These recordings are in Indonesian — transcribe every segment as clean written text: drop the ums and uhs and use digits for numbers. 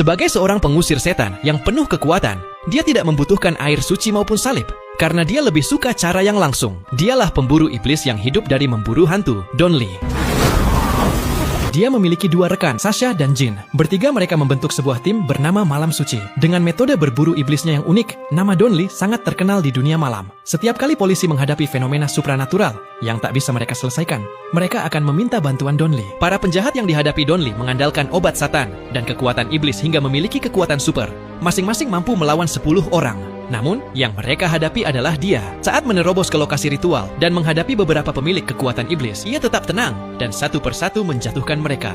Sebagai seorang pengusir setan yang penuh kekuatan, dia tidak membutuhkan air suci maupun salib, karena dia lebih suka cara yang langsung. Dialah pemburu iblis yang hidup dari memburu hantu, Donley. Dia memiliki dua rekan, Sasha dan Jin. Bertiga mereka membentuk sebuah tim bernama Malam Suci. Dengan metode berburu iblisnya yang unik, nama Donley sangat terkenal di dunia malam. Setiap kali polisi menghadapi fenomena supranatural yang tak bisa mereka selesaikan, mereka akan meminta bantuan Donley. Para penjahat yang dihadapi Donley mengandalkan obat satan dan kekuatan iblis hingga memiliki kekuatan super. Masing-masing mampu melawan 10 orang. Namun, yang mereka hadapi adalah dia. Saat menerobos ke lokasi ritual dan menghadapi beberapa pemilik kekuatan iblis, ia tetap tenang dan satu persatu menjatuhkan mereka.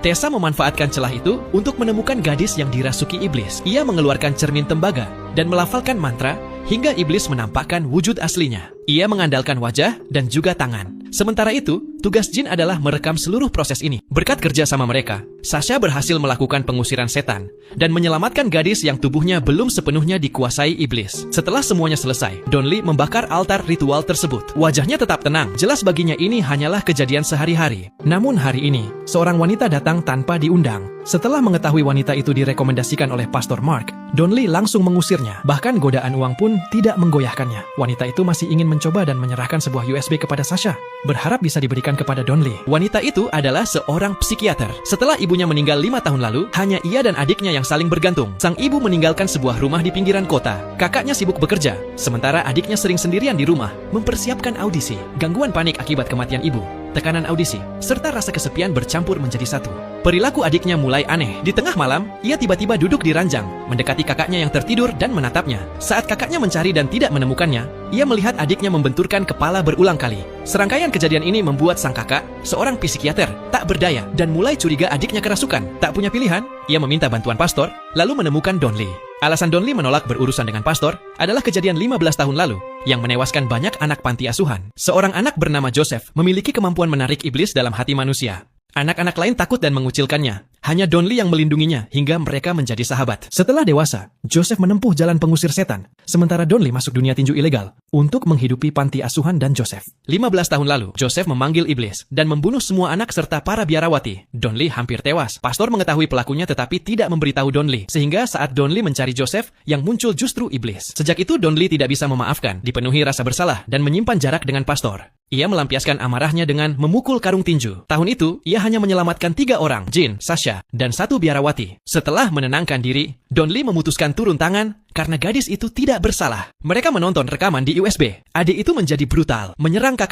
Tessa memanfaatkan celah itu untuk menemukan gadis yang dirasuki iblis. Ia mengeluarkan cermin tembaga dan melafalkan mantra hingga iblis menampakkan wujud aslinya. Ia mengandalkan wajah dan juga tangan. Sementara itu, tugas Jin adalah merekam seluruh proses ini. Berkat kerja sama mereka, Sasha berhasil melakukan pengusiran setan dan menyelamatkan gadis yang tubuhnya belum sepenuhnya dikuasai iblis. Setelah semuanya selesai, Donley membakar altar ritual tersebut. Wajahnya tetap tenang, jelas baginya ini hanyalah kejadian sehari-hari. Namun hari ini, seorang wanita datang tanpa diundang. Setelah mengetahui wanita itu direkomendasikan oleh Pastor Mark, Donley langsung mengusirnya. Bahkan godaan uang pun tidak menggoyahkannya. Wanita itu masih ingin mencoba dan menyerahkan sebuah USB kepada Sasha, berharap bisa diberikan kepada Donley. Wanita itu adalah seorang psikiater. Setelah ibunya meninggal 5 tahun lalu, hanya ia dan adiknya yang saling bergantung. Sang ibu meninggalkan sebuah rumah di pinggiran kota. Kakaknya sibuk bekerja, sementara adiknya sering sendirian di rumah, mempersiapkan audisi. Gangguan panik akibat kematian ibu, tekanan audisi, serta rasa kesepian bercampur menjadi satu. Perilaku adiknya mulai aneh. Di tengah malam, ia tiba-tiba duduk di ranjang, mendekati kakaknya yang tertidur dan menatapnya. Saat kakaknya mencari dan tidak menemukannya, ia melihat adiknya membenturkan kepala berulang kali. Serangkaian kejadian ini membuat sang kakak, seorang psikiater, tak berdaya dan mulai curiga adiknya kerasukan. Tak punya pilihan, ia meminta bantuan pastor, lalu menemukan Donley. Alasan Donley menolak berurusan dengan pastor adalah kejadian 15 tahun lalu yang menewaskan banyak anak panti asuhan. Seorang anak bernama Joseph memiliki kemampuan menarik iblis dalam hati manusia. Anak-anak lain takut dan mengucilkannya. Hanya Donley yang melindunginya hingga mereka menjadi sahabat. Setelah dewasa, Joseph menempuh jalan pengusir setan, sementara Donley masuk dunia tinju ilegal untuk menghidupi panti asuhan dan Joseph. 15 tahun lalu, Joseph memanggil iblis dan membunuh semua anak serta para biarawati. Donley hampir tewas. Pastor mengetahui pelakunya tetapi tidak memberitahu Donley, sehingga saat Donley mencari Joseph, yang muncul justru iblis. Sejak itu Donley tidak bisa memaafkan, dipenuhi rasa bersalah dan menyimpan jarak dengan pastor. Ia melampiaskan amarahnya dengan memukul karung tinju. Tahun itu, ia hanya menyelamatkan 3 orang, Jin, Sasha, dan 1 biarawati. Setelah menenangkan diri, Donley memutuskan turun tangan karena gadis itu tidak bersalah. Mereka menonton rekaman di USB. Adik itu menjadi brutal, menyerang kakak